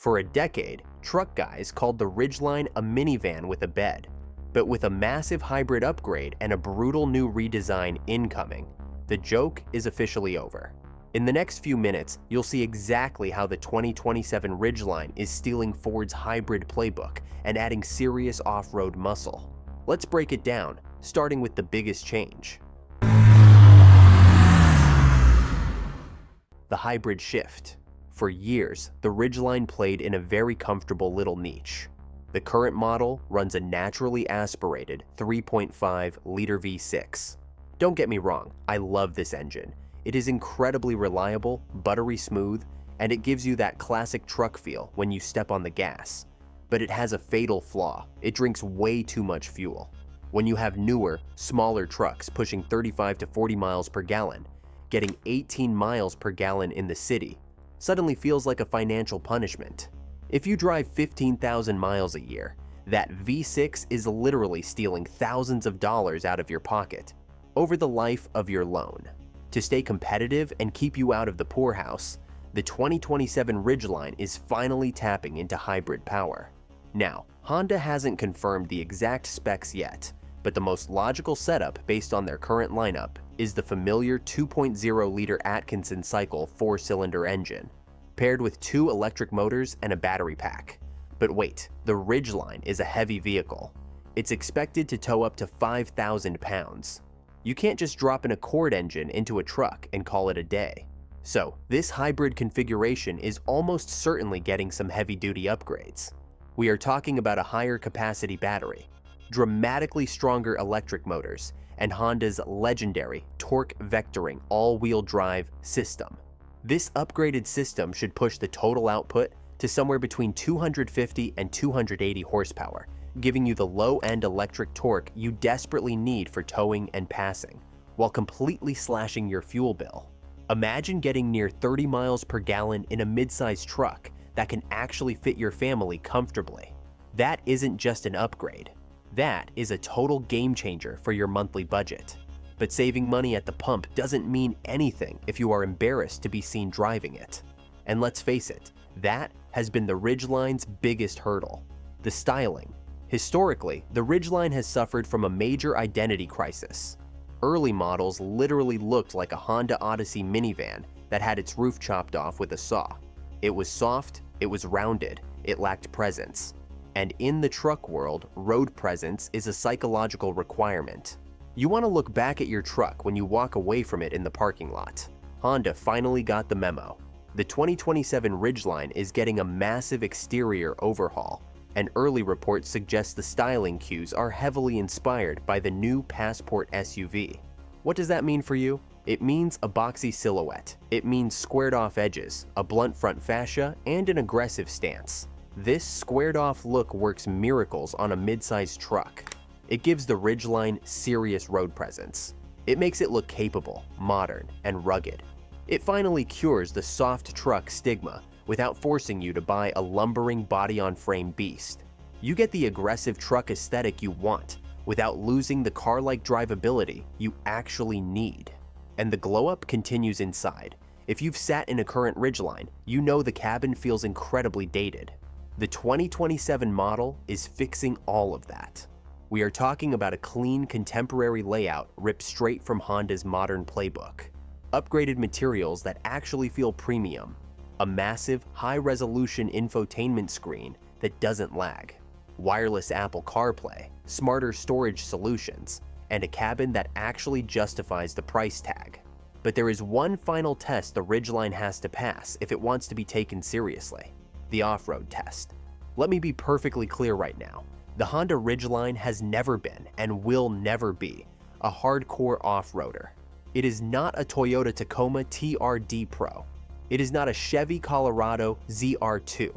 For a decade, truck guys called the Ridgeline a minivan with a bed. But with a massive hybrid upgrade and a brutal new redesign incoming, the joke is officially over. In the next few minutes, you'll see exactly how the 2027 Ridgeline is stealing Ford's hybrid playbook and adding serious off-road muscle. Let's break it down, starting with the biggest change. The hybrid shift. For years, the Ridgeline played in a very comfortable little niche. The current model runs a naturally aspirated 3.5-liter V6. Don't get me wrong, I love this engine. It is incredibly reliable, buttery smooth, and it gives you that classic truck feel when you step on the gas. But it has a fatal flaw. It drinks way too much fuel. When you have newer, smaller trucks pushing 35 to 40 miles per gallon, getting 18 miles per gallon in the city suddenly feels like a financial punishment. If you drive 15,000 miles a year, that V6 is literally stealing thousands of dollars out of your pocket over the life of your loan. To stay competitive and keep you out of the poorhouse, the 2027 Ridgeline is finally tapping into hybrid power. Now, Honda hasn't confirmed the exact specs yet, but the most logical setup based on their current lineup is the familiar 2.0-liter Atkinson cycle 4-cylinder engine, paired with 2 electric motors and a battery pack. But wait, the Ridgeline is a heavy vehicle. It's expected to tow up to 5,000 pounds. You can't just drop an Accord engine into a truck and call it a day. So, this hybrid configuration is almost certainly getting some heavy-duty upgrades. We are talking about a higher capacity battery, dramatically stronger electric motors, and Honda's legendary torque vectoring all-wheel drive system. This upgraded system should push the total output to somewhere between 250 and 280 horsepower, giving you the low-end electric torque you desperately need for towing and passing, while completely slashing your fuel bill. Imagine getting near 30 miles per gallon in a mid-sized truck that can actually fit your family comfortably. That isn't just an upgrade. That is a total game changer for your monthly budget. But saving money at the pump doesn't mean anything if you are embarrassed to be seen driving it. And let's face it, that has been the Ridgeline's biggest hurdle: the styling. Historically, the Ridgeline has suffered from a major identity crisis. Early models literally looked like a Honda Odyssey minivan that had its roof chopped off with a saw. It was soft, it was rounded, it lacked presence. And in the truck world, road presence is a psychological requirement. You want to look back at your truck when you walk away from it in the parking lot. Honda finally got the memo. The 2027 Ridgeline is getting a massive exterior overhaul, and early reports suggest the styling cues are heavily inspired by the new Passport SUV. What does that mean for you? It means a boxy silhouette. It means squared-off edges, a blunt front fascia, and an aggressive stance. This squared-off look works miracles on a mid-sized truck. It gives the Ridgeline serious road presence. It makes it look capable, modern, and rugged. It finally cures the soft truck stigma without forcing you to buy a lumbering body-on-frame beast. You get the aggressive truck aesthetic you want without losing the car-like drivability you actually need. And the glow-up continues inside. If you've sat in a current Ridgeline, you know the cabin feels incredibly dated. The 2027 model is fixing all of that. We are talking about a clean, contemporary layout ripped straight from Honda's modern playbook. Upgraded materials that actually feel premium. A massive, high-resolution infotainment screen that doesn't lag. Wireless Apple CarPlay, smarter storage solutions, and a cabin that actually justifies the price tag. But there is one final test the Ridgeline has to pass if it wants to be taken seriously: the off-road test. Let me be perfectly clear right now. The Honda Ridgeline has never been, and will never be, a hardcore off-roader. It is not a Toyota Tacoma TRD Pro. It is not a Chevy Colorado ZR2.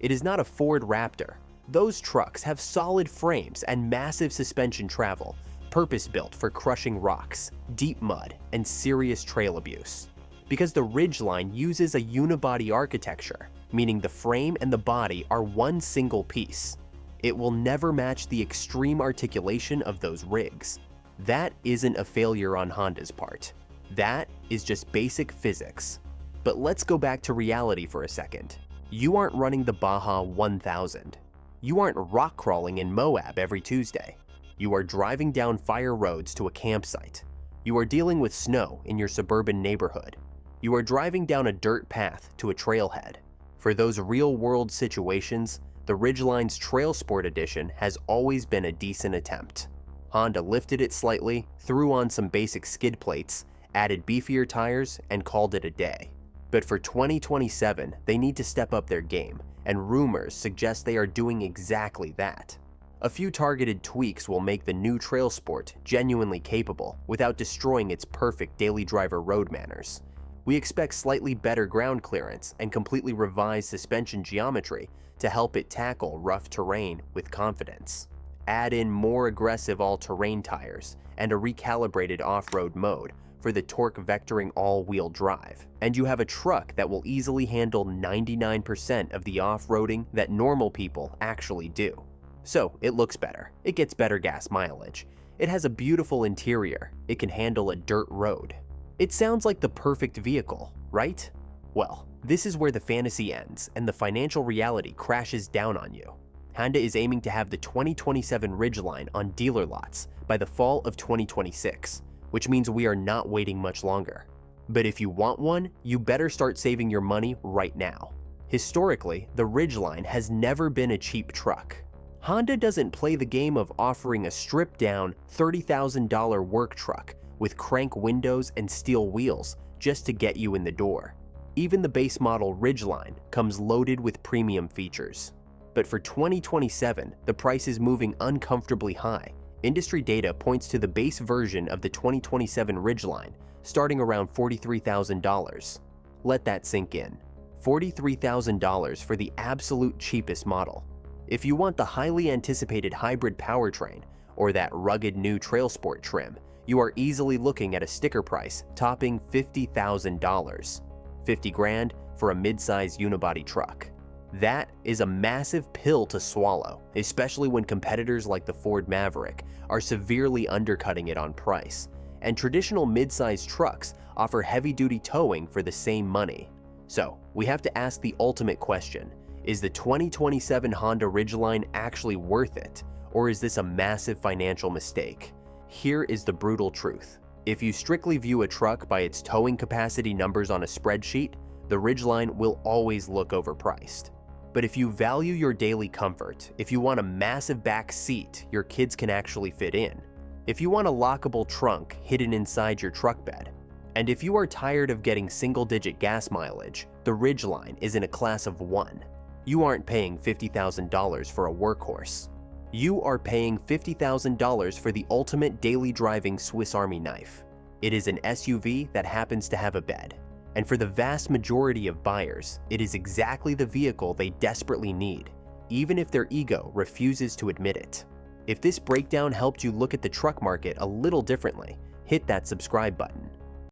It is not a Ford Raptor. Those trucks have solid frames and massive suspension travel, purpose-built for crushing rocks, deep mud, and serious trail abuse. Because the Ridgeline uses a unibody architecture, meaning the frame and the body are one single piece. It will never match the extreme articulation of those rigs. That isn't a failure on Honda's part. That is just basic physics. But let's go back to reality for a second. You aren't running the Baja 1000. You aren't rock crawling in Moab every Tuesday. You are driving down fire roads to a campsite. You are dealing with snow in your suburban neighborhood. You are driving down a dirt path to a trailhead. For those real-world situations, the Ridgeline's Trail Sport Edition has always been a decent attempt. Honda lifted it slightly, threw on some basic skid plates, added beefier tires, and called it a day. But for 2027, they need to step up their game, and rumors suggest they are doing exactly that. A few targeted tweaks will make the new Trail Sport genuinely capable without destroying its perfect daily driver road manners. We expect slightly better ground clearance and completely revised suspension geometry to help it tackle rough terrain with confidence. Add in more aggressive all-terrain tires and a recalibrated off-road mode for the torque vectoring all-wheel drive, and you have a truck that will easily handle 99% of the off-roading that normal people actually do. So it looks better, it gets better gas mileage, it has a beautiful interior, it can handle a dirt road. It sounds like the perfect vehicle, right? Well, this is where the fantasy ends and the financial reality crashes down on you. Honda is aiming to have the 2027 Ridgeline on dealer lots by the fall of 2026, which means we are not waiting much longer. But if you want one, you better start saving your money right now. Historically, the Ridgeline has never been a cheap truck. Honda doesn't play the game of offering a stripped-down $30,000 work truck with crank windows and steel wheels just to get you in the door. Even the base model Ridgeline comes loaded with premium features. But for 2027, the price is moving uncomfortably high. Industry data points to the base version of the 2027 Ridgeline starting around $43,000. Let that sink in. $43,000 for the absolute cheapest model. If you want the highly anticipated hybrid powertrain or that rugged new Trail Sport trim, you are easily looking at a sticker price topping $50,000. 50 grand for a mid-size unibody truck. That is a massive pill to swallow, especially when competitors like the Ford Maverick are severely undercutting it on price, and traditional mid-size trucks offer heavy-duty towing for the same money. So, we have to ask the ultimate question: is the 2027 Honda Ridgeline actually worth it, or is this a massive financial mistake? Here is the brutal truth. If you strictly view a truck by its towing capacity numbers on a spreadsheet, the Ridgeline will always look overpriced. But if you value your daily comfort, if you want a massive back seat your kids can actually fit in, if you want a lockable trunk hidden inside your truck bed, and if you are tired of getting single-digit gas mileage, the Ridgeline is in a class of one. You aren't paying $50,000 for a workhorse. You are paying $50,000 for the ultimate daily driving Swiss Army knife. It is an SUV that happens to have a bed. And for the vast majority of buyers, it is exactly the vehicle they desperately need, even if their ego refuses to admit it. If this breakdown helped you look at the truck market a little differently, hit that subscribe button.